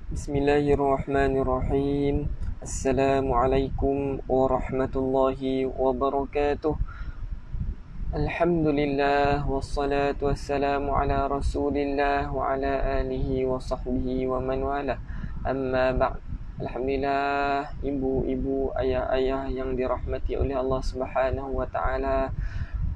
Bismillahirrahmanirrahim. Assalamualaikum warahmatullahi wabarakatuh. Alhamdulillah wassalatu wassalamu ala Rasulillah wa ala alihi wa sahbihi wa man wala. Amma ba'd. Alhamdulillah, ibu-ibu, ayah-ayah yang dirahmati oleh Allah Subhanahu wa taala.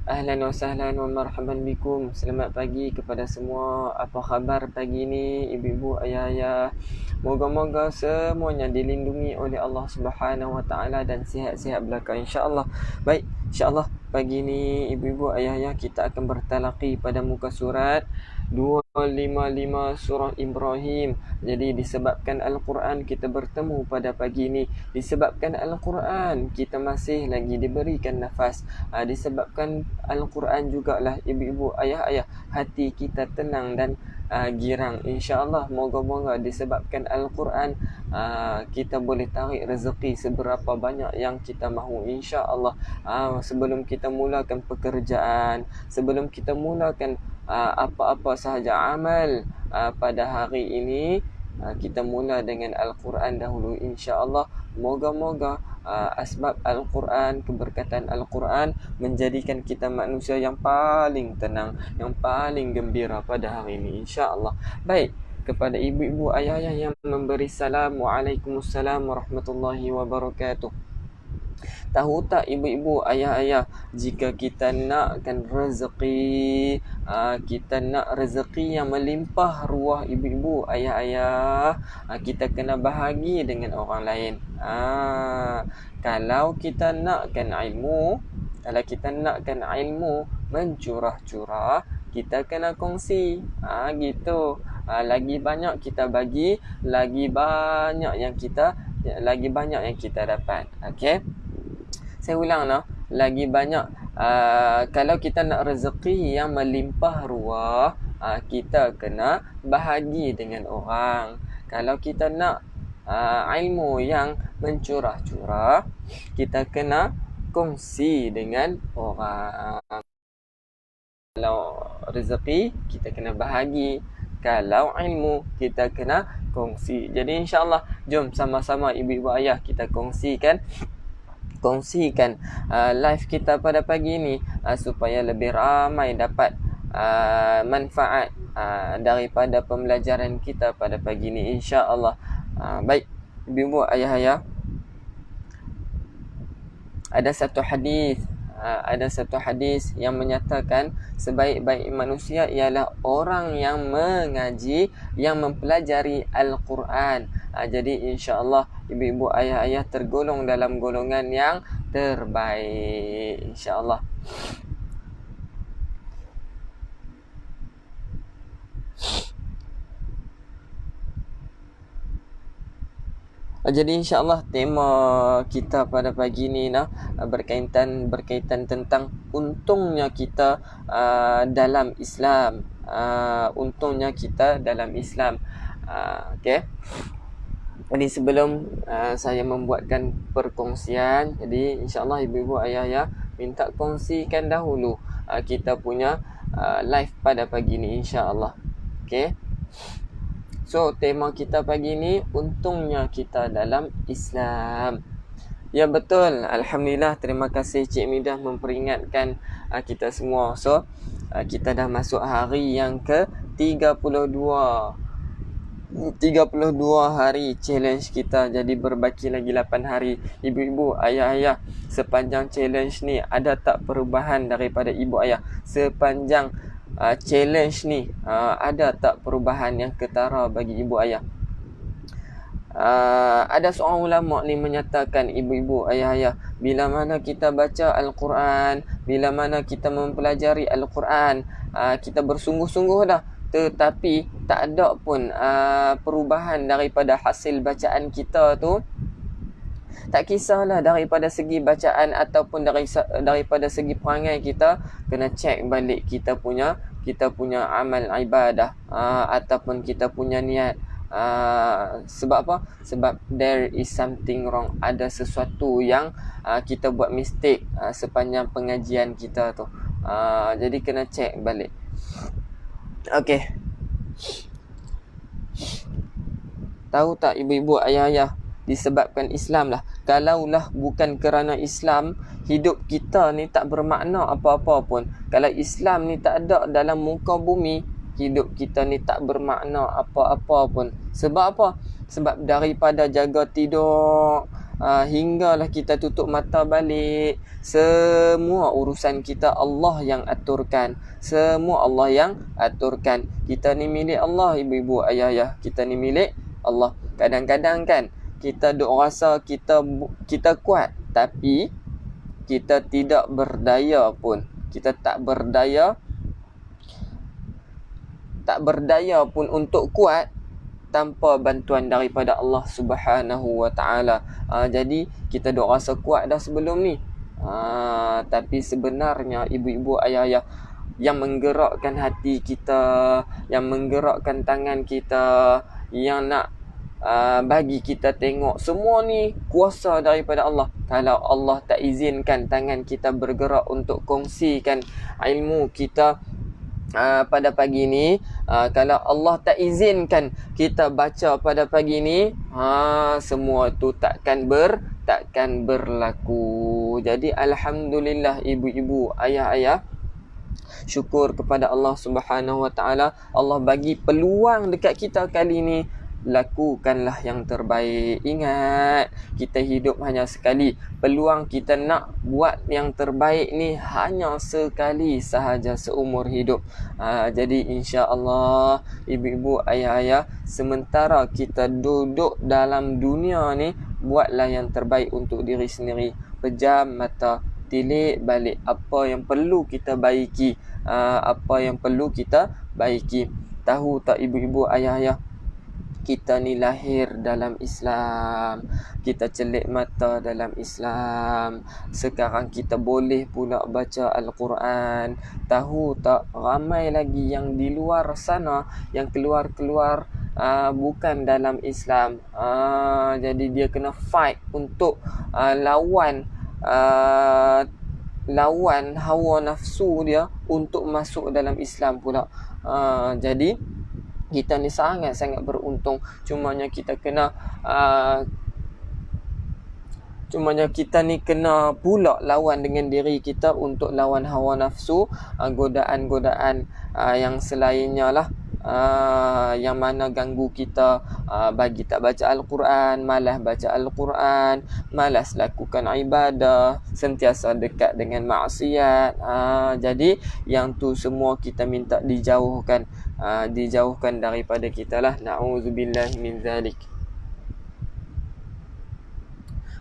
Ahlan wa sahlan wa marhaban bikum. Selamat pagi kepada semua. Apa khabar pagi ni, ibu-ibu, ayah-ayah? Moga-moga semuanya dilindungi oleh Allah Subhanahu wa taala dan sihat-sihat belaka insya-Allah. Baik, insya-Allah pagi ni ibu-ibu, ayah-ayah, kita akan bertalaqi pada muka surat 255 surah Ibrahim. Jadi disebabkan Al-Quran kita bertemu pada pagi ni, disebabkan Al-Quran kita masih lagi diberikan nafas, disebabkan Al-Quran jugalah ibu-ibu, ayah-ayah, hati kita tenang dan girang insya-Allah. Moga-moga disebabkan Al-Quran kita boleh tarik rezeki seberapa banyak yang kita mahu insya-Allah. Sebelum kita mulakan pekerjaan, sebelum kita mulakan apa-apa sahaja amal pada hari ini, kita mula dengan Al-Quran dahulu insya-Allah. Moga-moga asbab Al-Quran, keberkatan Al-Quran menjadikan kita manusia yang paling tenang, yang paling gembira pada hari ini insya-Allah. Baik, kepada ibu-ibu, ayah-ayah yang memberi salam, Waalaikumsalam warahmatullahi wabarakatuh. Tahu tak ibu-ibu, ayah-ayah, jika kita nakkan rezeki, kita nak rezeki yang melimpah ruah ibu-ibu, ayah-ayah, kita kena bahagi dengan orang lain. Kalau kita nakkan ilmu, kalau kita nakkan ilmu mencurah-curah, kita kena kongsi. Gitu. Lagi banyak kita bagi, lagi banyak yang kita dapat. Okey. Saya ulang lah, lagi banyak. Kalau kita nak rezeki yang melimpah ruah, kita kena bahagi dengan orang. Kalau kita nak ilmu yang mencurah-curah, kita kena kongsi dengan orang. Kalau rezeki, kita kena bahagi. Kalau ilmu, kita kena kongsi. Jadi insya-Allah, jom sama-sama ibu-ibu ayah kita kongsikan live kita pada pagi ini, supaya lebih ramai dapat manfaat daripada pembelajaran kita pada pagi ini insya-Allah. Baik, ibu-ibu, ayah-ayah, ada satu hadis yang menyatakan sebaik-baik manusia ialah orang yang mengaji, yang mempelajari Al-Quran. Jadi insya-Allah ibu-ibu, ayah-ayah tergolong dalam golongan yang terbaik insya-Allah. Jadi insya-Allah tema kita pada pagi ni berkaitan tentang untungnya kita dalam Islam. Untungnya kita dalam Islam. Okey. Jadi sebelum saya membuatkan perkongsian, jadi insya-Allah ibu-ibu, ayah-ayah, minta kongsikan dahulu kita punya live pada pagi ni insya-Allah. Okey. So, tema kita pagi ni, untungnya kita dalam Islam. Ya, betul. Alhamdulillah, terima kasih Cik Midah memperingatkan kita semua. So, kita dah masuk hari yang ke-32. 32 hari challenge kita. Jadi berbaki lagi 8 hari. Ibu-ibu, ayah-ayah, sepanjang challenge ni ada tak perubahan daripada ibu ayah? Sepanjang challenge ni ada tak perubahan yang ketara bagi ibu ayah? Ada seorang ulama ni menyatakan, ibu-ibu, ayah-ayah, bila mana kita baca Al-Quran, bila mana kita mempelajari Al-Quran, kita bersungguh-sungguh dah, tetapi tak ada pun perubahan daripada hasil bacaan kita tu. Tak kisahlah daripada segi bacaan ataupun daripada segi perangai kita, kena cek balik kita punya amal ibadah ataupun kita punya niat. Sebab apa? Sebab there is something wrong. Ada sesuatu yang kita buat mistake sepanjang pengajian kita tu. Jadi kena cek balik. Okey. Tahu tak ibu-ibu, ayah-ayah, disebabkan Islam lah. Kalaulah bukan kerana Islam, hidup kita ni tak bermakna apa-apa pun. Kalau Islam ni tak ada dalam muka bumi, hidup kita ni tak bermakna apa-apa pun. Sebab apa? Sebab daripada jaga tidur hinggalah kita tutup mata balik, semua urusan kita Allah yang aturkan. Semua Allah yang aturkan. Kita ni milik Allah, ibu-ibu, ayah-ayah. Kita ni milik Allah. Kadang-kadang kan kita duk rasa kita kuat, tapi kita tidak berdaya pun. Kita tak berdaya pun untuk kuat tanpa bantuan daripada Allah Subhanahu wa taala. Jadi kita duk rasa kuat dah sebelum ni. Tapi sebenarnya ibu-ibu, ayah-ayah, yang menggerakkan hati kita, yang menggerakkan tangan kita, yang nak bagi kita tengok semua ni kuasa daripada Allah. Kalau Allah tak izinkan tangan kita bergerak untuk kongsikan ilmu kita pada pagi ni, kalau Allah tak izinkan kita baca pada pagi ni, semua tu takkan berlaku. Jadi alhamdulillah ibu-ibu, ayah-ayah, syukur kepada Allah Subhanahu wa taala. Allah bagi peluang dekat kita kali ni. Lakukanlah yang terbaik. Ingat, kita hidup hanya sekali. Peluang kita nak buat yang terbaik ni hanya sekali sahaja seumur hidup. Jadi insya-Allah ibu-ibu, ayah-ayah, sementara kita duduk dalam dunia ni, buatlah yang terbaik untuk diri sendiri. Pejam mata, tilik balik apa yang perlu kita baiki, apa yang perlu kita baiki. Tahu tak ibu-ibu, ayah-ayah, kita ni lahir dalam Islam, kita celik mata dalam Islam. Sekarang kita boleh pula baca Al-Quran. Tahu tak, ramai lagi yang di luar sana yang keluar bukan dalam Islam. Jadi dia kena fight untuk lawan hawa nafsu dia untuk masuk dalam Islam pula. Jadi kita ni sangat-sangat beruntung. Cumanya kita ni kena pula lawan dengan diri kita untuk lawan hawa nafsu, godaan-godaan yang selainnya lah, yang mana ganggu kita, bagi tak baca Al-Quran, malas baca Al-Quran, malas lakukan ibadah, sentiasa dekat dengan maksiat. Jadi yang tu semua kita minta dijauhkan daripada kita lah. Na'udzubillah min zalik.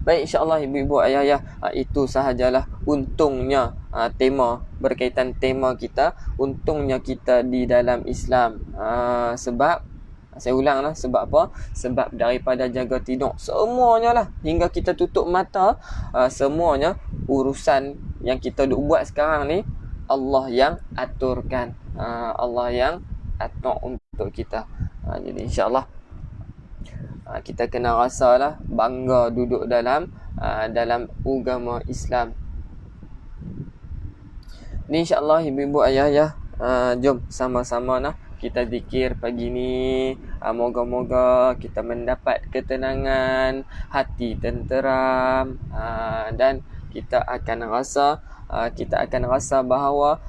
Baik, insya-Allah ibu-ibu, ayah-ayah, itu sahajalah untungnya berkaitan tema kita. Untungnya kita di dalam Islam. Sebab saya ulanglah, sebab apa? Sebab daripada jaga tidur semuanya lah hingga kita tutup mata, semuanya urusan yang kita duk buat sekarang ni Allah yang aturkan. Allah yang atur untuk kita. Jadi insya-Allah kita kena rasalah bangga duduk dalam agama Islam. Ni insya-Allah ibu-ibu, ayah-ayah, jom sama-sama nah kita zikir pagi ni. Moga-moga kita mendapat ketenangan, hati tenteram, dan kita akan rasa bahawa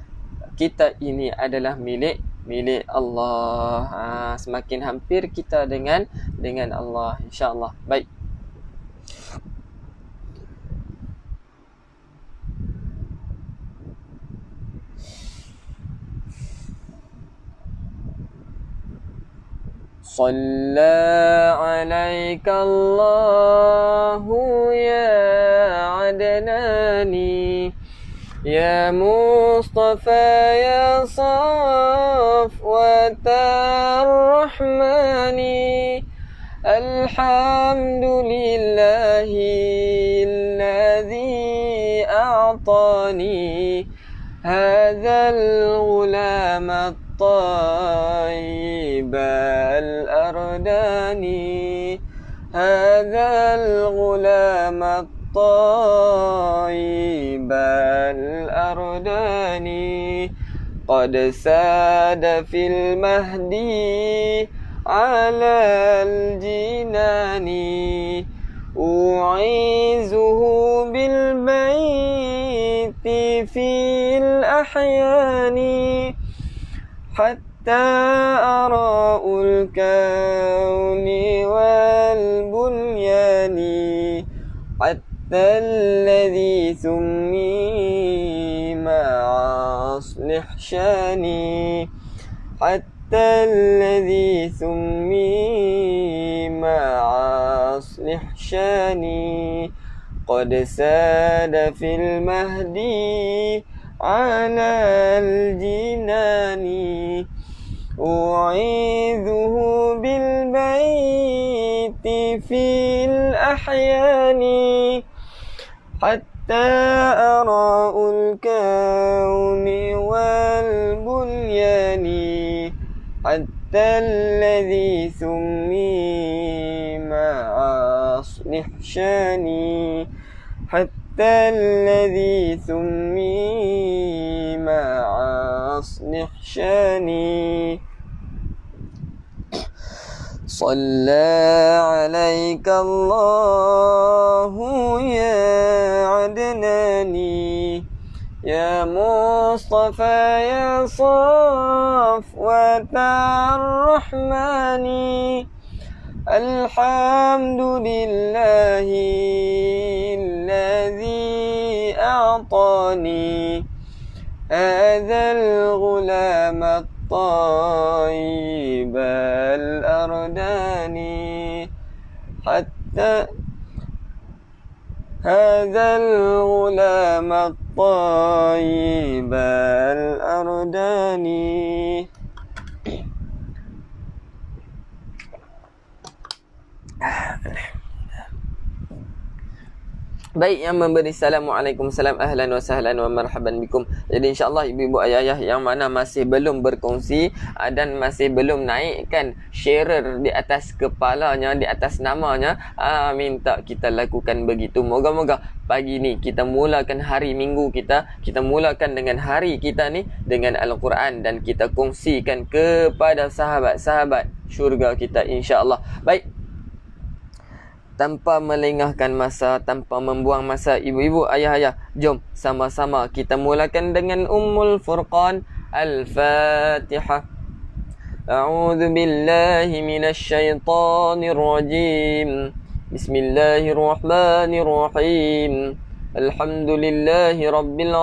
kita ini adalah milik Allah. Semakin hampir kita dengan Allah, insya-Allah. Baik. Shalla alaika Allahu ya adnani, ya Mustafa ya Safwatar Rahmani. Alhamdulillahi alladhi a'tani hadzal ghulam at-tayyib al-ardani. Hadzal ghulam الطيب الأرداني قد ساد في المهدي على الجنان أعيذه بالبيت في الأحيان حتى أراء الكون والبنيان حتى الذي ثمي مع أصلح شاني حتى الذي ثمي مع أصلح شاني قد ساد في المهدي على الجنان أعيذه بالبيت في الأحيان حتى أراء الكون والبنيان حتى الذي ثمي مع أصلح شاني حتى الذي ثمي مع أصلح شاني صلى عليك الله يا عدناني يا مصطفى يا صفوة الرحمن الحمد لله الذي أعطاني هذا الغلام الطيب الأرداني حتى هذا الغلام الطيب الأرداني Baik, yang memberi Assalamualaikum, salam ahlan wa sahlan wa marhaban bikum. Jadi insyaAllah ibu-ibu ayah-ayah yang mana masih belum berkongsi dan masih belum naikkan sharer di atas kepalanya, di atas namanya, minta kita lakukan begitu. Moga-moga pagi ni kita mulakan hari minggu kita mulakan dengan hari kita ni dengan Al-Quran dan kita kongsikan kepada sahabat-sahabat syurga kita insyaAllah. Baik, tanpa melengahkan masa, tanpa membuang masa, ibu-ibu, ayah-ayah, jom sama-sama kita mulakan dengan Ummul Furqan. Al-Fatihah. A'udzu billahi minasy syaithanir rajim. Bismillahirrahmanirrahim. Alhamdulillahi rabbil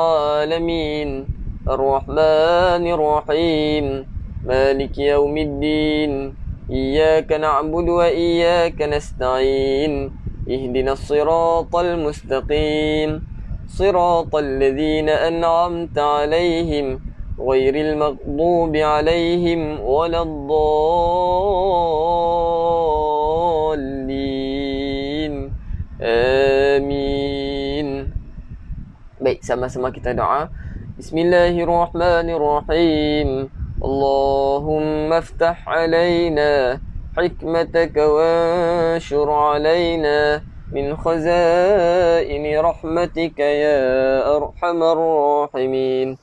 alamin. Ar-Rahmanir Rahim. Maliki yaumiddin. إياك نعبد وإياك نستعين اهدنا الصراط المستقيم صراط الذين أنعمت عليهم غير المغضوب عليهم ولا الضالين آمين. Baik, sama-sama kita doa. Bismillahirrahmanirrahim. اللهم افتح علينا حكمتك وانشر علينا من خزائن رحمتك يا أرحم الراحمين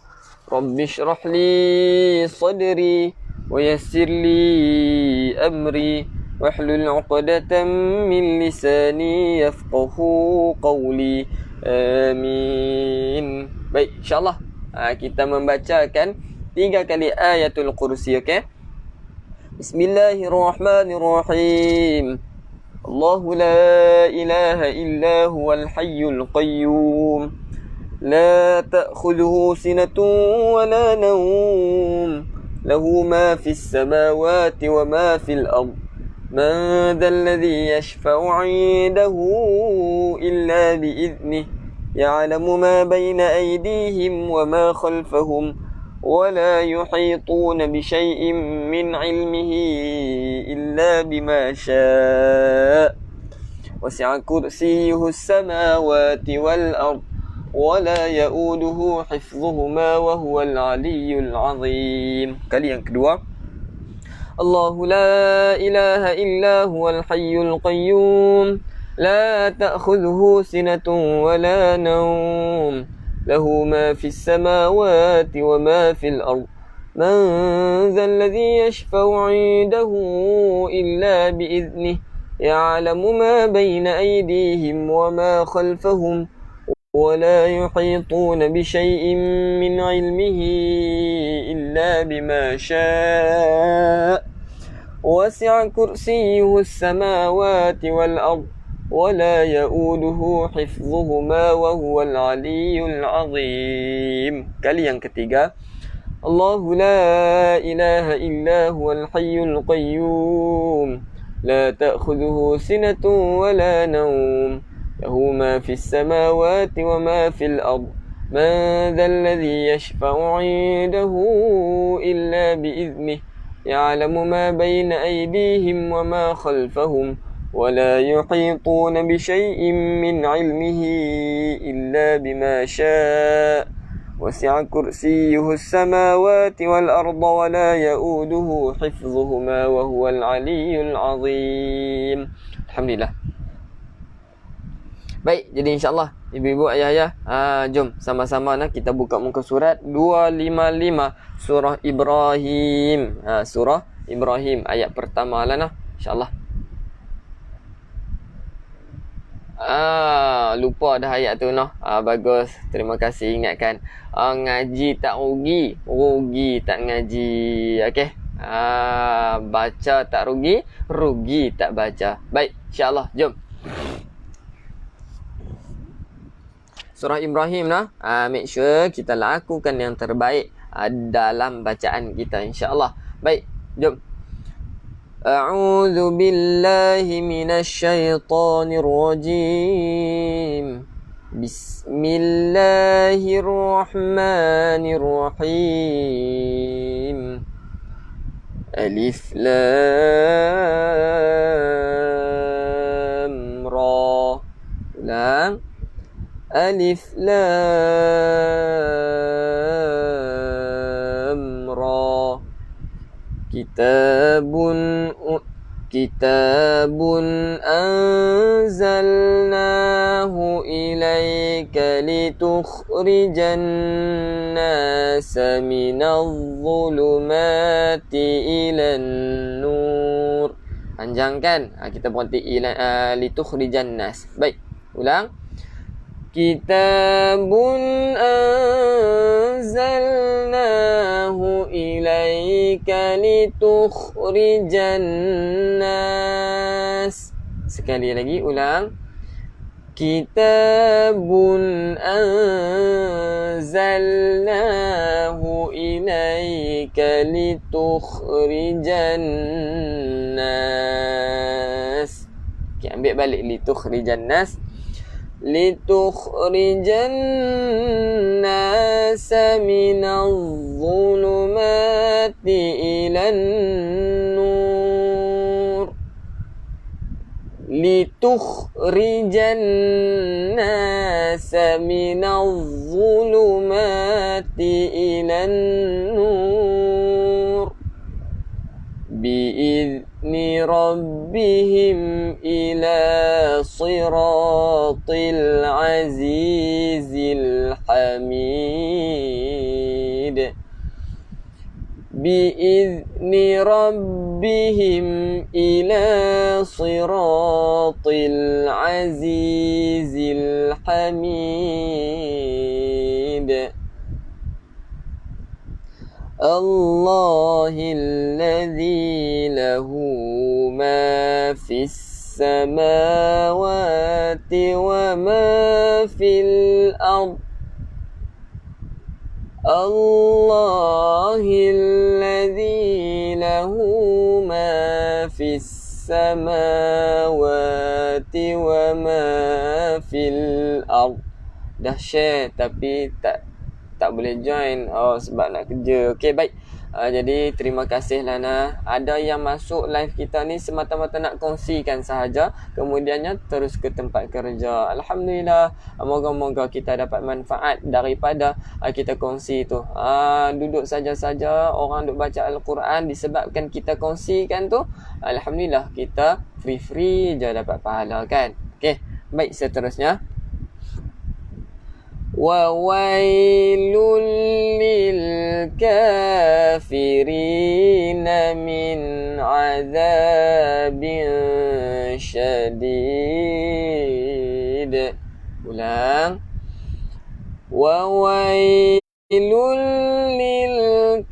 رب اشرح لي صدري ويسر لي أمري واحلل عقدة من لساني يفقه قولي آمين. Baik, insyaAllah kita membacakan 3 kali ayatul kursi, okey? Bismillahirrahmanirrahim. Allahu la ilaha illa huwal hayyul qayyum. La ta'khudhuhu sinatun wa la nawm. Lahu ma fis samawati wa ma fil ard. Man dhal ladhi yashfa'u 'indahu illa bi'idhnihi. Ya'lamu ma bayna aydihim wa ma khalfahum. ولا يحيطون بشيء من علمه إلا بما شاء وسع كرسيه السماوات والأرض ولا يؤوده حفظهما وهو العلي العظيم. Kali yang kedua. الله لا إله إلا هو الحي القيوم لا تأخذه سنة ولا نوم له ما في السماوات وما في الأرض من ذا الذي يشفع عنده إلا بإذنه يعلم ما بين أيديهم وما خلفهم ولا يحيطون بشيء من علمه إلا بما شاء وسع كرسيه السماوات والأرض ولا يؤوده حفظهما وهو العلي العظيم. Kali yang ketiga, Allahu la ilaha illa huwal hayyul qayyum la ta'khudhuhu sinatun wa la nawm lahu ma fis samawati wa ma fil ard man dhal ladhi yashfa'u 'indahu illa bi idhnihi ya'lamu ma bayna aydihim wa ma khalfahum ولا يحيطون بشيء من علمه إلا بما شاء وسع كرسيه السماوات والأرض ولا يؤوده حفظهما وهو العلي العظيم. Alhamdulillah. Baik, jadi insyaAllah ibu-ibu, ayah-ayah, jom sama-sama kita buka muka surat 255 surah Ibrahim. Surah Ibrahim ayat pertama lah insyaAllah. Lupa dah ayat tu bagus, terima kasih ingatkan. Ngaji tak rugi, rugi tak ngaji. Okey. Baca tak rugi, rugi tak baca. Baik, insya-Allah jom. Surah Ibrahim make sure kita lakukan yang terbaik dalam bacaan kita insya-Allah. Baik, jom. أعوذ بالله من الشيطان الرجيم بسم الله الرحمن الرحيم ألف لام را ألف لام را كتاب أنزلناه إليك لتخرج الناس من الظلمات إلى النور. Panjangkan, kita berhenti litukhrijan nas. Baik, ulang. Kitabun anzalnahu ilaika litukhrijan nas. Sekali lagi, ulang. Kitabun anzalnahu ilaika litukhrijan nas. Ambil balik litukhrijan nas. لتخرج الناس من الظلمات إلى النور لتخرج الناس من الظلمات إلى النور بإذن ربهم إلى صراط العزيز الحميد بإذن ربهم إلى صراط العزيز الحميد الله الذي له ما في السماوات وما في الأرض الله الذي له ما في السماوات وما في الأرض. Dah share tapi tak boleh join sebab nak kerja. Okey, baik. Jadi terima kasih Lana. Ada yang masuk live kita ni semata-mata nak kongsikan sahaja, kemudiannya terus ke tempat kerja. Alhamdulillah. Moga-moga kita dapat manfaat daripada kita kongsi tu. Duduk saja-saja orang duk baca Al-Quran disebabkan kita kongsikan tu, alhamdulillah kita free je dapat pahala kan. Okey, baik, seterusnya وويل للكافرين من عذاب شديد. Ulang. وويل للكافرين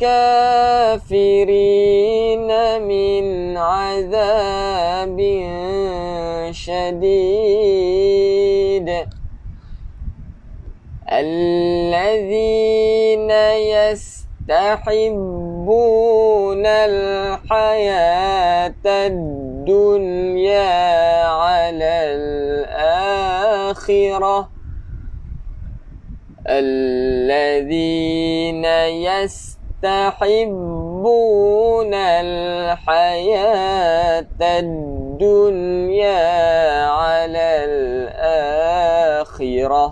من عذاب شديد. الذين يستحبون الحياة الدنيا على الآخرة. الذين يستحبون الحياة الدنيا على الآخرة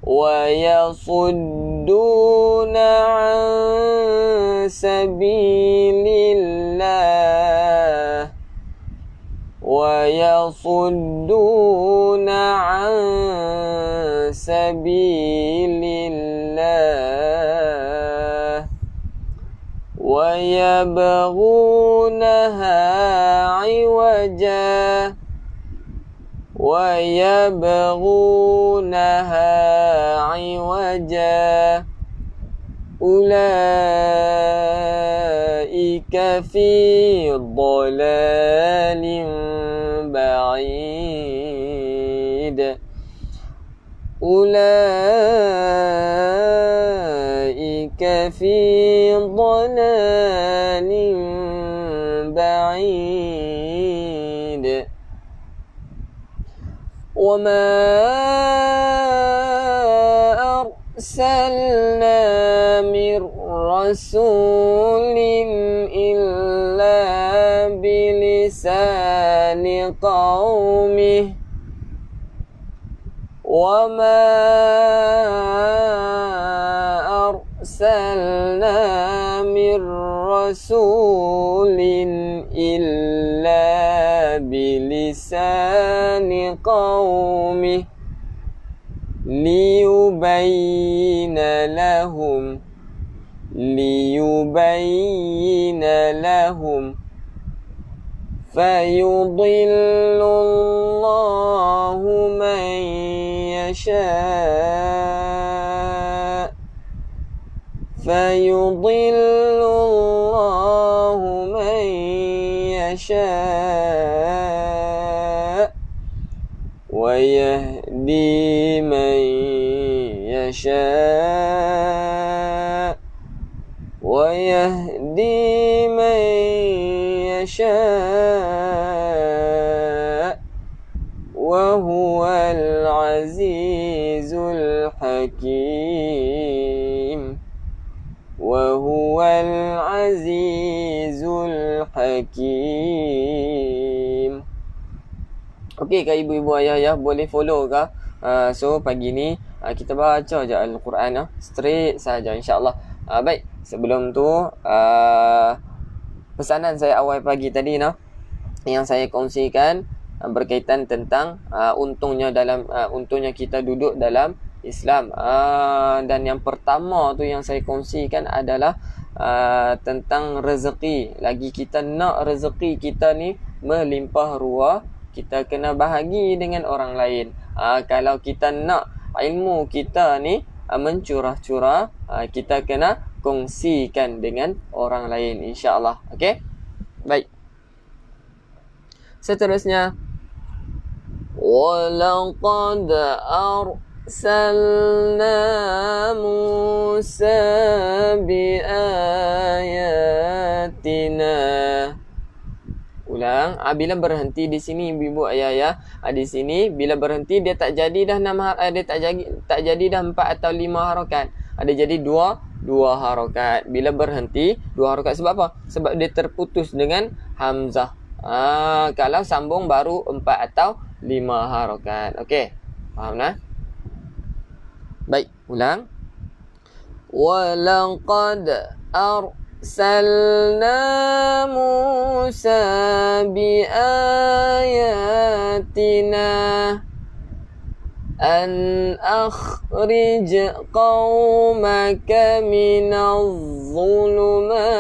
ويصدون عن سبيل الله ويصدون عن سبيل الله ويبغونها عوجا أولئك في ضلال بعيد. أولئك في ضلال بعيد. وما أرسلنا من رسول إلا بلسان قومه وما أرسلنا من رسول إلا بلسان قومه ليبين لهم فيضل الله من يشاء ويهدي من يشاء وهو العزيز الحكيم. Okey kak ibu-ibu ayah-ayah, boleh follow ke? So pagi ni kita baca je Al-Quran straight saja insya-Allah. Baik, sebelum tu pesanan saya awal pagi tadi yang saya kongsikan berkaitan tentang untungnya kita duduk dalam Islam. Dan yang pertama tu yang saya kongsikan adalah tentang rezeki. Lagi kita nak rezeki kita ni melimpah ruah, kita kena bahagi dengan orang lain. Kalau kita nak ilmu kita ni mencurah-curah, kita kena kongsikan dengan orang lain insya-Allah. Okey? Baik. Seterusnya, walaqad arsalna Musa biayatina. Ulang. Bila berhenti di sini ibu ayah, di sini bila berhenti dia tak jadi dah tak jadi dah 4 atau 5 harakat. Ada jadi 2 harakat. Bila berhenti 2 harakat sebab apa? Sebab dia terputus dengan hamzah. Kalau sambung baru 4 atau 5 harakat. Okey. Faham nah? Baik, ulang. Walaqad arsalna Musa biayatina. أن أخرج قومك من الظلمات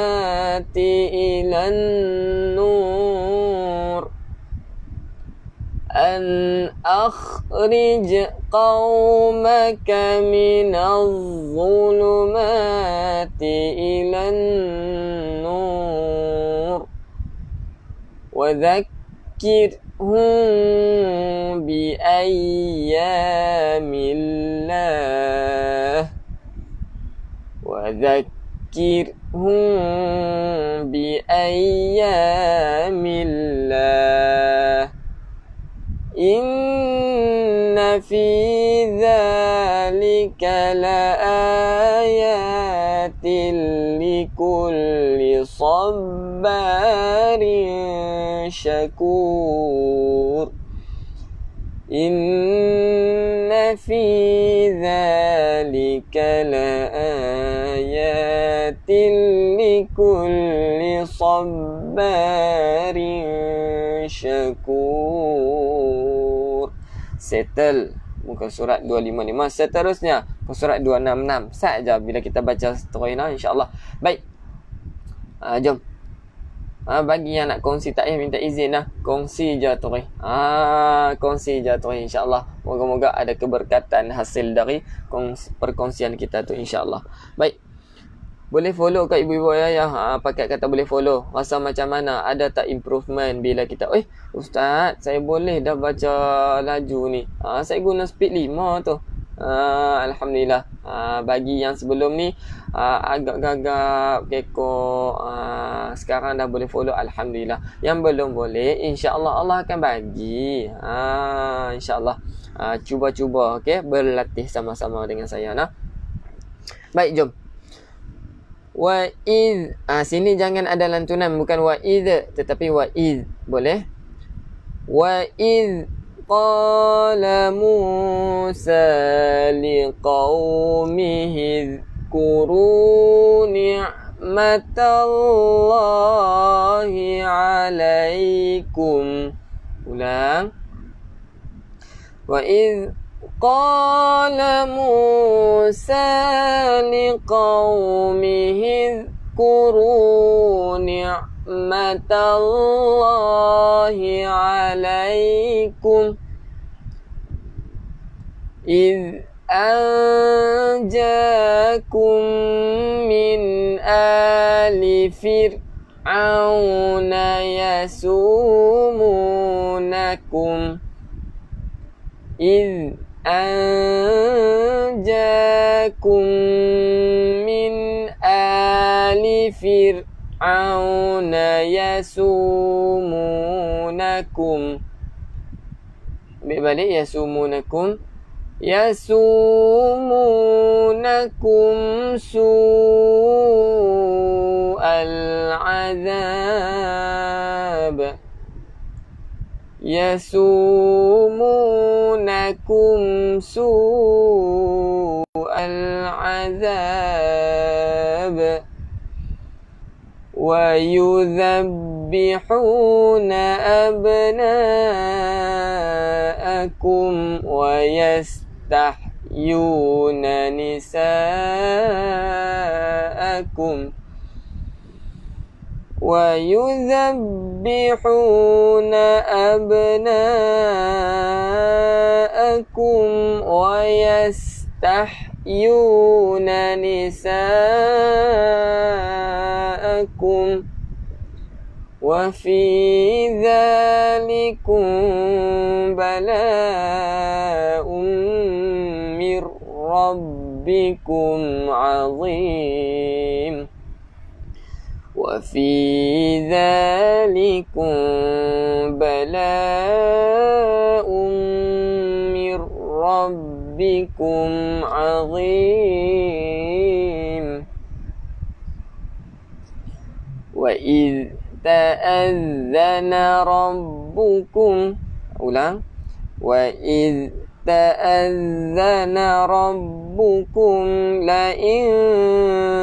إلى النور أن أخرج قومك من الظلمات إلى النور وذكرهم بأيام الله وذكرهم بأيام الله إن في ذلك لآيات لكل صبار شكور إن في ذلك لآيات لكل صبار syakur. Settle muka surat 255. Seterusnya muka surat 266 saja bila kita baca seterusnya insya-Allah. Baik. Jom. Bagi yang nak kongsi tak payah minta izin lah. Kongsi je terus. Kongsi je terus insya-Allah. Moga-moga ada keberkatan hasil dari perkongsian kita tu insya-Allah. Baik. Boleh follow kat ibu-ibu ayah. Pakai kata boleh follow. Rasa macam mana? Ada tak improvement bila kita Ustaz, saya boleh dah baca laju ni. Saya guna speed 5 tu. Alhamdulillah. Bagi yang sebelum ni agak gagap, kekok, sekarang dah boleh follow. Alhamdulillah. Yang belum boleh, insya-Allah Allah akan bagi. Insya-Allah. Cuba-cuba, okey, berlatih sama-sama dengan saya nah. Baik, jom. Wa id. Sini jangan ada lantunan, bukan wa id tetapi wa id. Boleh? Wa id qala Musa liqaumihi dhkuru ni'matallahi 'alaikum. Ulang. Wa id قال موسى لقومه اذكروا نعمة الله عليكم إذ أنجاكم من آل فرعون يسومونكم إذ أنجاكم من آل فرعون يسومونكم balik يسومونكم سوء العذاب يسومونكم سوء العذاب ويذبحون أبناءكم ويستحيون نساءكم ويذبحون أبناءكم ويستحيون نساءكم وفي ذلكم بلاء من ربكم عظيم وفي ذلكم بلاء من ربكم عظيم وإذ تأذن ربكم وإذ تأذن ربكم لئن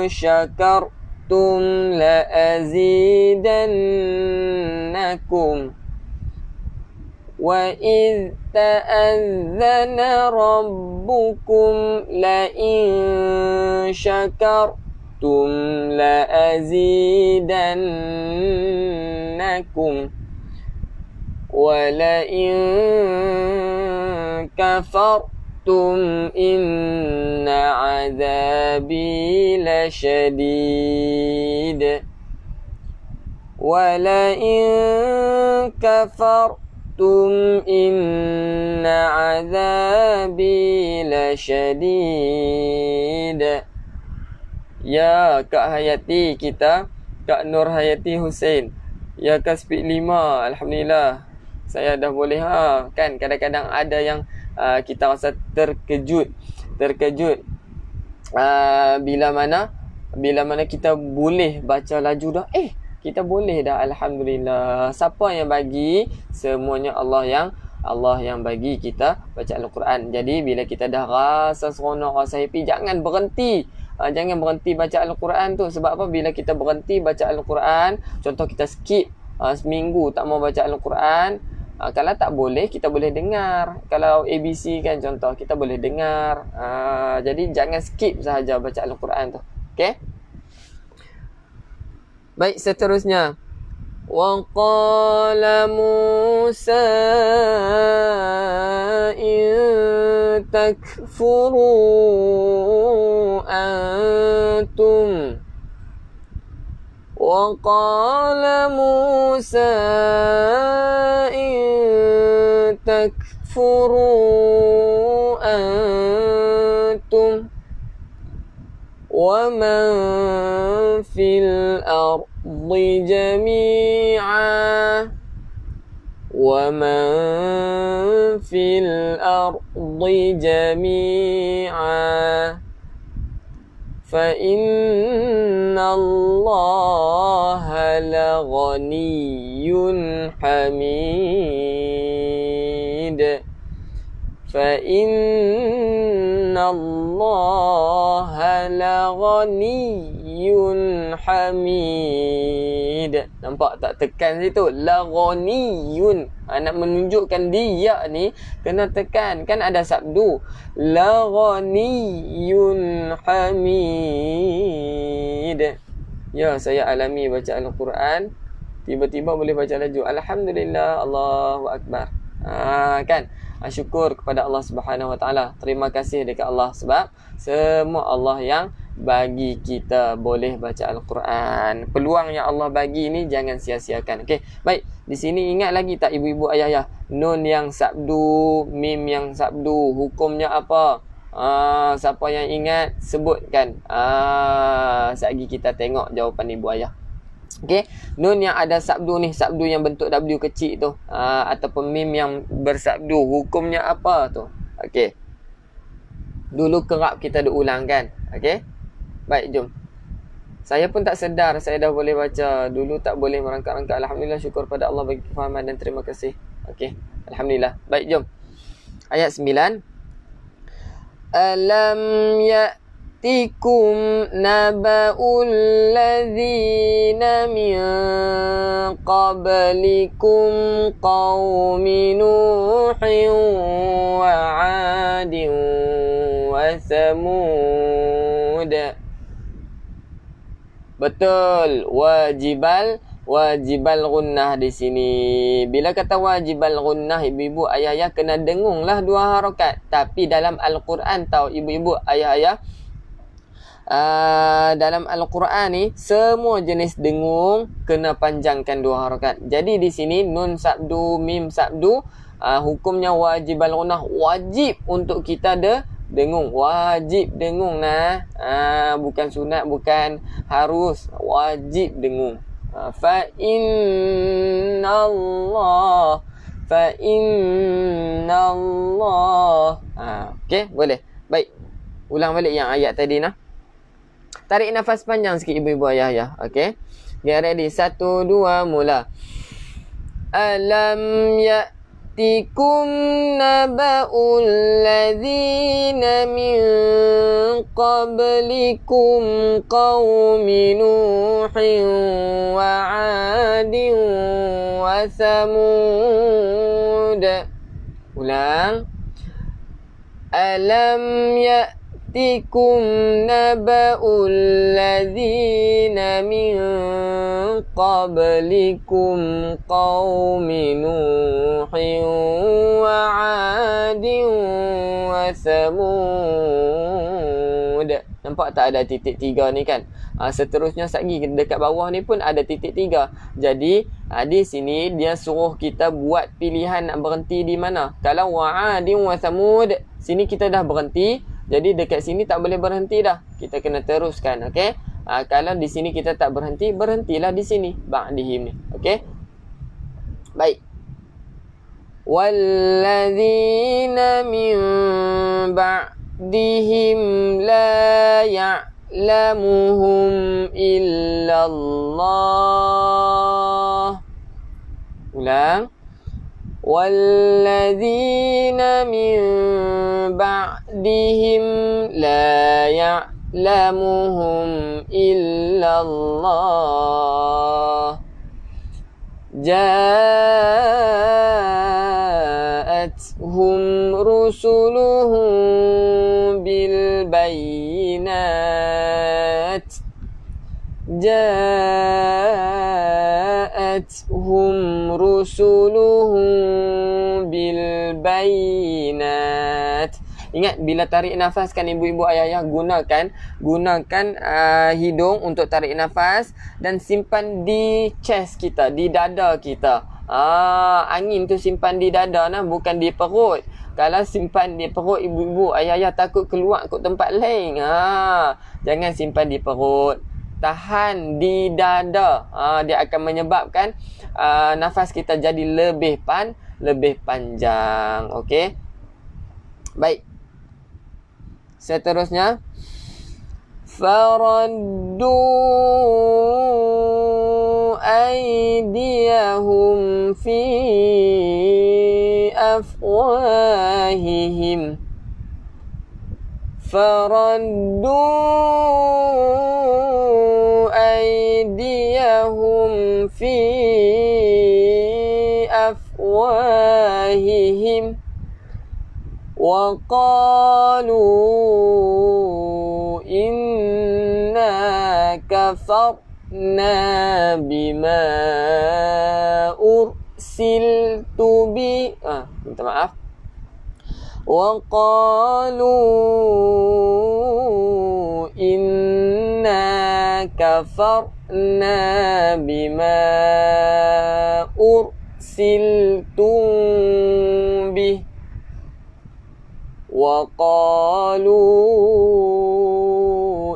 شكرتم لأزيدنكم وإذ تأذن ربكم لئن شكرتم لأزيدنكم ولئن كفرتم إن عذابي لشديد ولئن كفرتم إن عذابي لشديد. Ya, Kak Hayati kita, Kak Nur Hayati Hussein. Ya, Kak Speed 5. Alhamdulillah. Saya dah boleh kan kadang-kadang ada yang kita rasa terkejut bila mana kita boleh baca laju dah. Kita boleh dah, alhamdulillah. Siapa yang bagi? Semuanya Allah yang bagi kita baca Al-Quran. Jadi bila kita dah rasa seronok, rasa happy, jangan berhenti baca Al-Quran tu. Sebab apa? Bila kita berhenti baca Al-Quran, contoh kita skip seminggu tak mau baca Al-Quran, kalau tak boleh, kita boleh dengar. Kalau ABC kan contoh, kita boleh dengar. Jadi jangan skip sahaja baca Al-Quran tu. Okay? Baik, seterusnya. Wa qala Musa in takfuru antum وقال موسى إن تكفروا أنتم ومن في الأرض جميعا فإن الله لغني حميد فإن الله لغني حميد. Nampak tak tekan situ? Laghaniyun. Nak menunjukkan dia ni kena tekan. Kan ada sabdu. Laghaniyun hamid. Ya, saya alami baca Al-Quran. Tiba-tiba boleh baca laju. Alhamdulillah, Allahu Akbar. Kan? Syukur kepada Allah Subhanahu Wa Taala. Terima kasih dekat Allah sebab semua Allah yang bagi kita boleh baca Al-Quran. Peluang yang Allah bagi ni jangan sia-siakan. Okey. Baik, di sini ingat lagi tak ibu-ibu ayah-ayah, nun yang sabdu, mim yang sabdu, hukumnya apa? Siapa yang ingat sebutkan. Sekejap kita tengok jawapan ibu ayah. Okey, nun yang ada sabdu ni, sabdu yang bentuk W kecil tu, ataupun mim yang bersabdu, hukumnya apa tu? Okey. Dulu kerap kita diulangkan. Okey. Baik, jom. Saya pun tak sedar saya dah boleh baca. Dulu tak boleh merangkak-rangkak. Alhamdulillah, syukur pada Allah bagi kefahaman dan terima kasih. Okey. Alhamdulillah. Baik, jom. Ayat 9. Alam ya'tikum naba'ul ladzina min qablikum qaumi Nuhin wa 'adin wa Thamud. Betul, wajibal gunnah di sini. Bila kata wajibal gunnah, ibu-ibu ayah-ayah kena dengunglah dua harakat. Tapi dalam Al-Quran tahu ibu-ibu ayah-ayah, dalam Al-Quran ni semua jenis dengung kena panjangkan dua harakat. Jadi di sini nun sabdu, mim sabdu, hukumnya wajibal gunnah, wajib untuk kita dengung, wajib dengung nah. Bukan sunat, bukan harus, wajib dengung. Fa inna Allah. Okey, boleh. Baik. Ulang balik yang ayat tadi nah. Tarik nafas panjang sikit ibu-ibu ayah-ayah. Okey. Get ready. 1 2 mula. Alam ya'tikum naba'ul ladzina min qablikum qaumi Nuhin wa 'adin وثمود. Ulang. Alam ya'tikum naba'ul ladzina min qablikum qaumi Nuhin wa 'adin wa Thamud. Nampak tak ada titik 3 ni kan? Seterusnya lagi dekat bawah ni pun ada titik 3. Jadi di sini dia suruh kita buat pilihan nak berhenti di mana. Kalau wa'adin wa Thamud, sini kita dah berhenti. Jadi dekat sini tak boleh berhenti dah. Kita kena teruskan, okey? Kalau di sini kita tak berhenti, berhentilah di sini ba'dihim ni, okey? Baik. Walladzina min ba'dihim la ya'lamuhum illallah. Ulang. Walladzina min ba'dihim la ya'lamuhum illallah. Ja'atuhum rusuluhum bil bayinat. Ja'atuhum rusuluhum bil bayinat. Ingat bila tarik nafas kan ibu-ibu ayah-ayah, gunakan hidung untuk tarik nafas dan simpan di chest kita, di dada kita. Angin tu simpan di dada nah, bukan di perut. Kalau simpan di perut ibu-ibu ayah-ayah takut keluar ke tempat lain. Jangan simpan di perut. Tahan di dada. Dia akan menyebabkan nafas kita jadi lebih panjang. Okey. Baik. Seterusnya, faraddu aydiyahum fi afwahihim. Faraddu aydiyahum fi afwahihim. وقالوا إنا كفرنا بما أرسلت به. Minta maaf. وقالوا إنا كفرنا بما أرسلتم به. وقالوا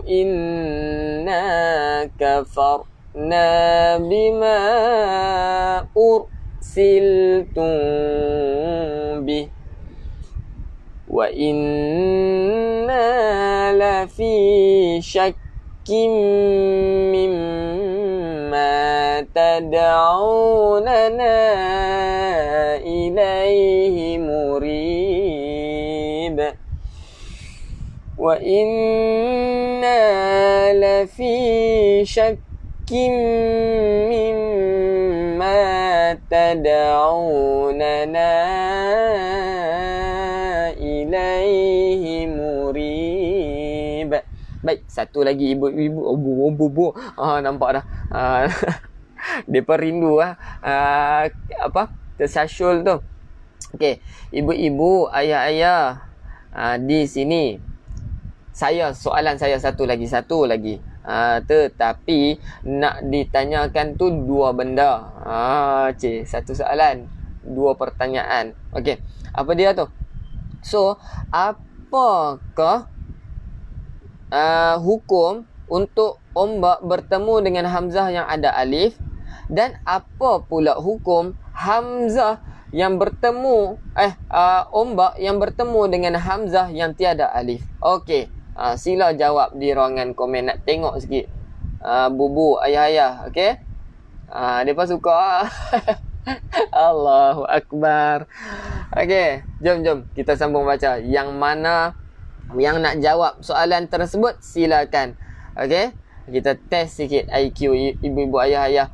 إنا كفرنا بما أرسلتم به وإنا لفي شك مما تدعوننا إليه مريب. وإنا لفي شك مما تدعوننا إليه مريب. Baik, satu lagi ibu-ibu. Nampak dah. Depa rindu tersasyul tu. Okey, ibu-ibu, ayah-ayah, di sini soalan saya satu lagi. Tetapi nak ditanyakan tu dua benda. Satu soalan, dua pertanyaan. Okey, apa dia tu? So, apakah hukum untuk ombak bertemu dengan hamzah yang ada alif, dan apa pula hukum hamzah yang bertemu ombak yang bertemu dengan hamzah yang tiada alif? Okey, sila jawab di ruangan komen. Nak tengok sikit bubu ayah-ayah. Okey, depa suka. Allahu Akbar. Okey, jom kita sambung baca. Yang mana yang nak jawab soalan tersebut, silakan. Okey, kita test sikit IQ ibu-ibu ayah-ayah.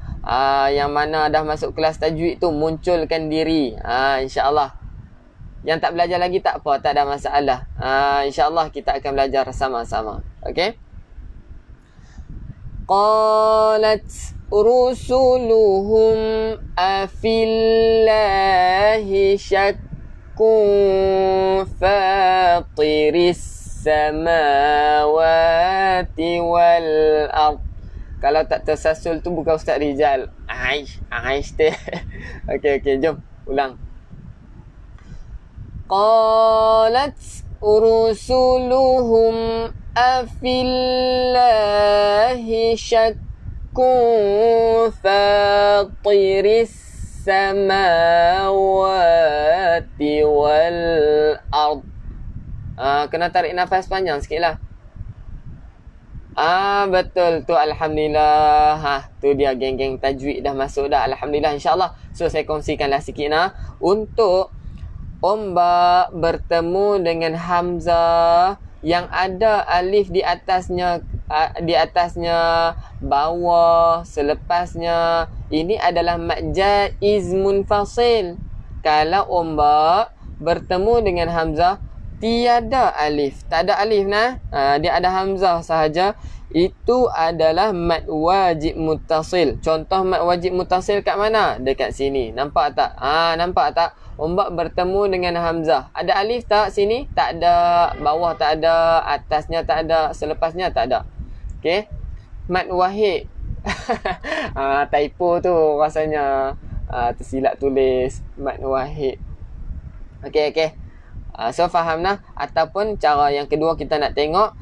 Yang mana dah masuk kelas tajwid tu munculkan diri. InsyaAllah. Yang tak belajar lagi tak apa, tak ada masalah. InsyaAllah kita akan belajar sama-sama. Okay? Qalat rusuluhum afillahi syakkun fatiris samawati wal ard. Kalau tak tersasul tu bukan Ustaz Rizal. Aish tu. Okey, jom ulang. Qalat rusuluhum afillahi syakkun fatiris samawati wal ard. Kena tarik nafas panjang sikit lah. Betul tu, alhamdulillah. Tu dia geng-geng tajwid dah masuk dah, alhamdulillah, insyaAllah. So saya kongsikanlah sikit untuk ombak bertemu dengan hamzah yang ada alif di atasnya bawah selepasnya. Ini adalah mad jaiz munfasil. Kalau ombak bertemu dengan hamzah tiada alif, tak ada alif dia ada hamzah sahaja, itu adalah mad wajib muttasil. Contoh mad wajib muttasil kat mana? Dekat sini. Nampak tak? Nampak tak? Ombak bertemu dengan hamzah. Ada alif tak sini? Tak ada. Bawah tak ada. Atasnya tak ada. Selepasnya tak ada. Okey. Mad wahid. Typo tu rasanya. Tersilap tulis mad wahid. Okey. So faham Ataupun cara yang kedua kita nak tengok,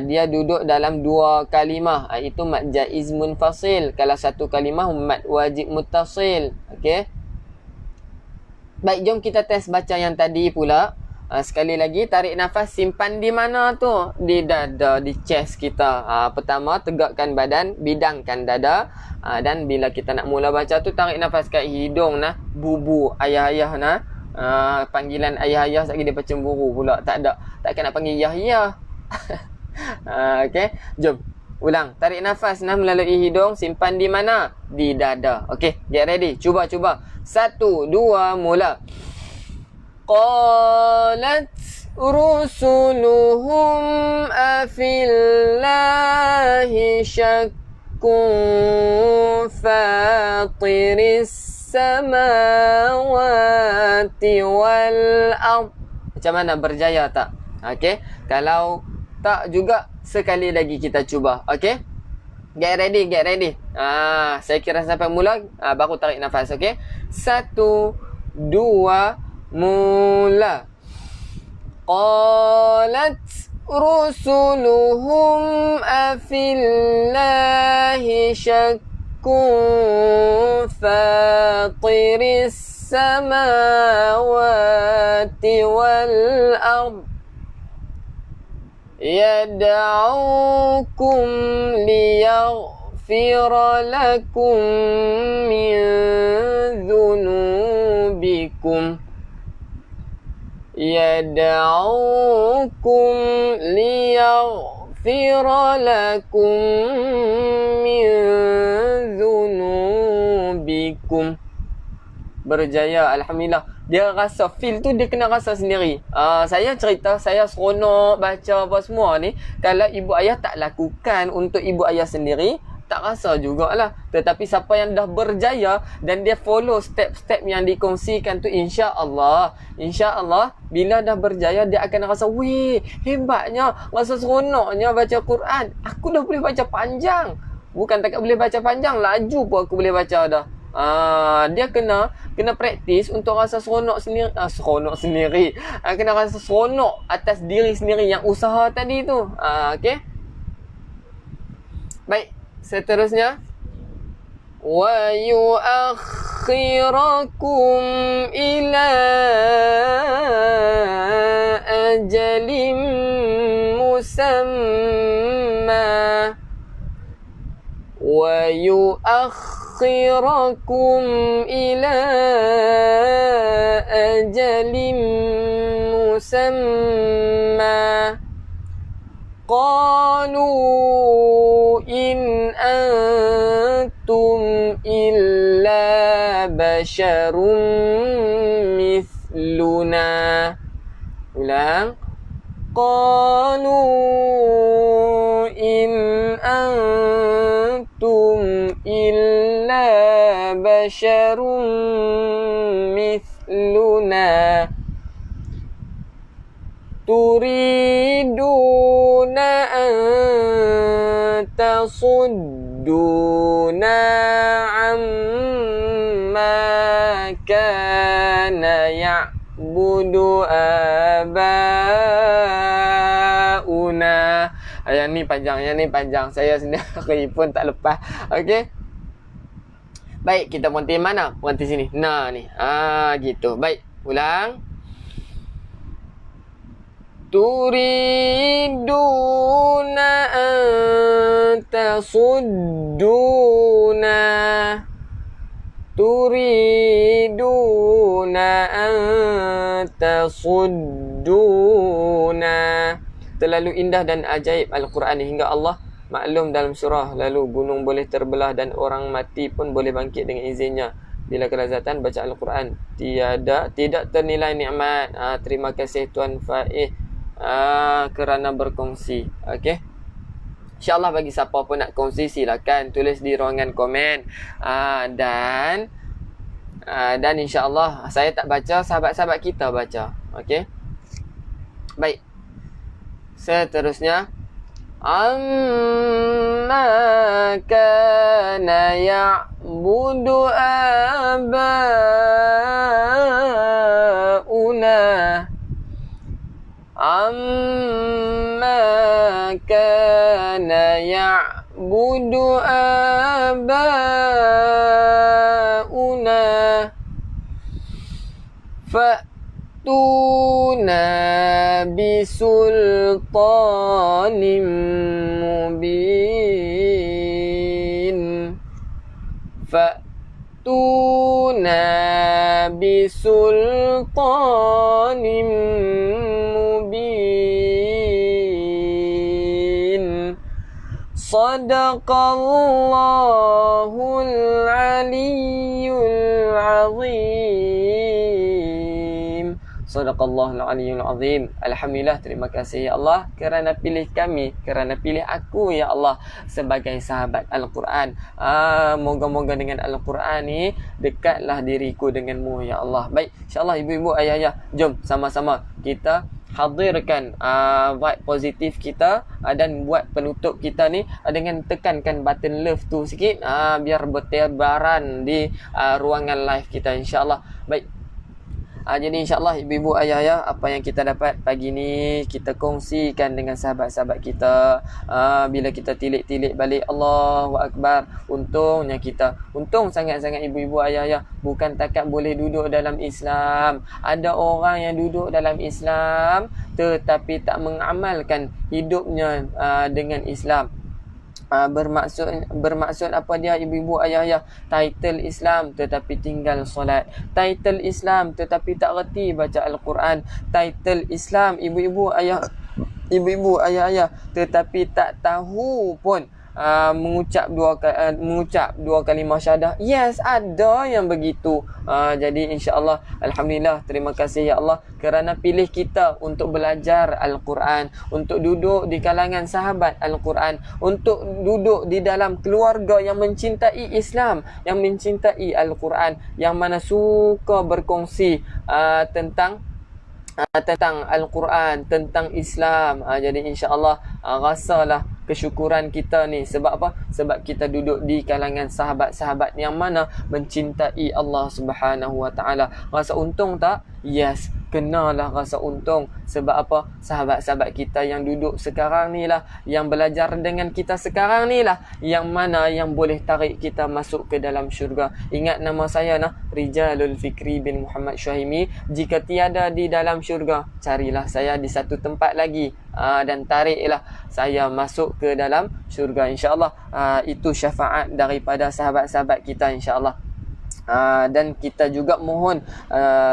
dia duduk dalam dua kalimah, itu mad jaiz munfasil. Kalau satu kalimah mad wajib muttasil. Okey. Baik, jom kita test baca yang tadi pula. Sekali lagi, tarik nafas, simpan di mana tu? Di dada, di chest kita. Pertama, tegakkan badan, bidangkan dada. Dan bila kita nak mula baca tu, tarik nafas kat hidung bubu ayah-ayah panggilan ayah-ayah sekali dia cemburu pula. Tak ada. Takkan nak panggil yah-yah. Okey, jom ulang. Tarik nafas melalui hidung, simpan di mana? Di dada. Okey, get ready. Cuba. 1, 2, mula. Qalat rusuluhum afillahi syakkun fatiris samawati wal ard. Macam mana, berjaya tak? Okey. Kalau tak juga, sekali lagi kita cuba. Okey. Get ready. Saya kira sampai mula, baru tarik nafas. Okey. 1, 2, mula. Qalat rusuluhum afillahi syakkun fatiris samawati wal ard yad'ukum liyaghfira lakum min dhunubikum yad'ukum liyaghfira lakum min dhunubikum. Berjaya, alhamdulillah. Dia rasa feel tu, dia kena rasa sendiri. Saya cerita, saya seronok baca apa semua ni. Kalau ibu ayah tak lakukan untuk ibu ayah sendiri, tak rasa jugalah. Tetapi siapa yang dah berjaya dan dia follow step-step yang dikongsikan tu, insya-Allah bila dah berjaya dia akan rasa, weh, hebatnya, rasa seronoknya baca Quran. Aku dah boleh baca panjang. Bukan takat boleh baca panjang, laju pun aku boleh baca dah. Dia kena praktis untuk rasa seronok sendiri. Kena rasa seronok atas diri sendiri yang usaha tadi tu. Okey. Baik, seterusnya, wa yuakhirakum ila ajalin musamma wa yuakhirakum ila ajalin musamma qalu in antum illa basyarum mithluna. Ulang. Qalu in antum illa basyarum mithluna turiduna an tasudduna amma kana ya'budu abauna. Yang ni panjang. Saya sendiri pun tak lepas. Okey. Baik, kita berhenti mana? Berhenti sini. Nah ni. Gitu. Baik, ulang. Turiduna an tasudduna. Turiduna an tasudduna. Terlalu indah dan ajaib Al-Quran hingga Allah maklum dalam surah. Lalu gunung boleh terbelah dan orang mati pun boleh bangkit dengan izinnya. Bila kelazatan baca Al-Quran tidak ternilai nikmat. Terima kasih Tuan Faiz kerana berkongsi. Okey. InsyaAllah bagi siapa pun nak kongsi silakan tulis di ruangan komen. Dan insyaAllah saya tak baca, sahabat-sahabat kita baca. Okey. Baik. Seterusnya, amma kana ya'budu abauna. Amma kana ya'budu abauna fa'tuna bisultanim mubin. Fa'tuna bisultanim mubin. Sadaqallahul aliyyul azim. Sadaqallahul aliyyul azim. Alhamdulillah, terima kasih ya Allah kerana pilih kami, kerana pilih aku ya Allah sebagai sahabat Al-Quran. Moga-moga dengan Al-Quran ni dekatlah diriku denganmu ya Allah. Baik, insyaAllah ibu-ibu, ayah-ayah, jom sama-sama kita hadirkan vibe positif kita dan buat penutup kita ni dengan tekankan button love tu sikit biar bertebaran di ruangan live kita insyaAllah. Baik. Jadi insyaAllah ibu-ibu ayah-ayah, apa yang kita dapat pagi ni kita kongsikan dengan sahabat-sahabat kita. Bila kita tilik-tilik balik, Allahu Akbar, untung sangat-sangat ibu-ibu ayah-ayah bukan takat boleh duduk dalam Islam. Ada orang yang duduk dalam Islam tetapi tak mengamalkan hidupnya dengan Islam. Bermaksud apa dia ibu-ibu ayah-ayah? Title Islam tetapi tinggal solat. Title Islam tetapi tak reti baca Al-Quran. Title Islam ibu-ibu ayah-ayah tetapi tak tahu pun mengucap dua kalimah syahadah. Yes, ada yang begitu. Jadi insya-Allah, alhamdulillah, terima kasih ya Allah kerana pilih kita untuk belajar Al-Quran, untuk duduk di kalangan sahabat Al-Quran, untuk duduk di dalam keluarga yang mencintai Islam, yang mencintai Al-Quran, yang mana suka berkongsi tentang Al-Quran, tentang Islam. Jadi insya-Allah rasalah kesyukuran kita ni. Sebab apa? Sebab kita duduk di kalangan sahabat-sahabat yang mana mencintai Allah Subhanahu Wa Taala. Rasa untung tak? Yes, kenalah rasa untung. Sebab apa? Sahabat-sahabat kita yang duduk sekarang ni lah, yang belajar dengan kita sekarang ni lah, yang mana yang boleh tarik kita masuk ke dalam syurga. Ingat nama saya nah, Rijalul Fikri bin Muhammad Syuhaimi. Jika tiada di dalam syurga, carilah saya di satu tempat lagi dan tariklah saya masuk ke dalam syurga insya-Allah. Itu syafaat daripada sahabat-sahabat kita insya-Allah. Dan kita juga mohon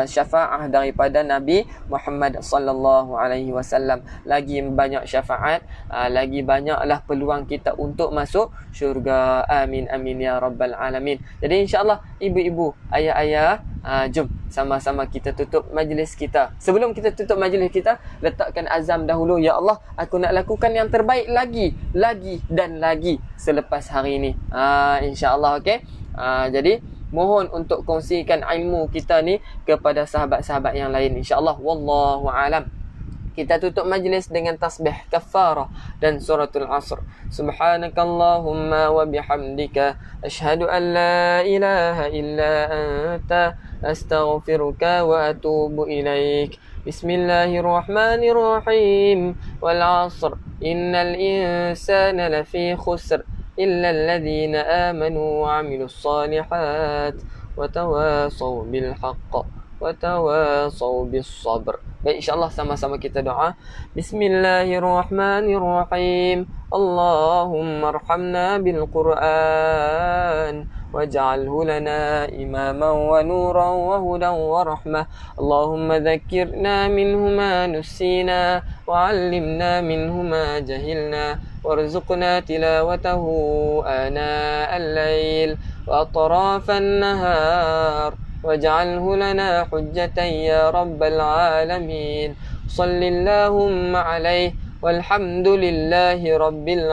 syafaat daripada Nabi Muhammad sallallahu alaihi wasallam. Lagi banyak syafaat, lagi banyaklah peluang kita untuk masuk syurga. Amin amin ya rabbal alamin. Jadi insya-Allah ibu-ibu, ayah-ayah, jom sama-sama kita tutup majlis kita. Sebelum kita tutup majlis kita, letakkan azam dahulu, ya Allah, aku nak lakukan yang terbaik lagi dan lagi selepas hari ini. Insya-Allah, okey. Jadi mohon untuk kongsikan ilmu kita ni kepada sahabat-sahabat yang lain, insya-Allah. Wallahu alam. Kita tutup majlis dengan tasbih kafarah dan suratul asr. Subhanakallahumma wa bihamdika asyhadu an la ilaha illa anta astaghfiruka wa atubu ilaik. Bismillahirrahmanirrahim. Wal asr innal insana lafi khusr إلا الذين آمنوا وعملوا الصالحات وتواصوا بالحق وتواصوا بالصبر. Baik, insyaAllah sama-sama kita doa. Bismillahirrahmanirrahim. Allahumma arhamna bil Qur'an waj'alhu lana imaman wa nuran wa hudan wa rahmah. Allahumma dhakkirna minhu ma nusina wa 'allimna minhu ma jahilna warzuqna tilawatahu ana al-lail wa atrafan nahar waj'alhu lana hujjatan ya rabbal alamin. Shallillahumma alayhi walhamdulillahi rabbil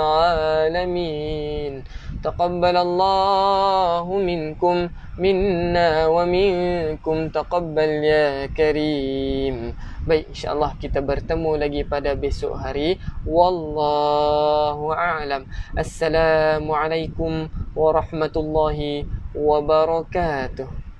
alamin. Taqabbalallahu minkum minna wa minkum taqabbal ya karim. Baik, insyaAllah kita bertemu lagi pada besok hari. Wallahu a'lam. Assalamualaikum warahmatullahi wabarakatuh.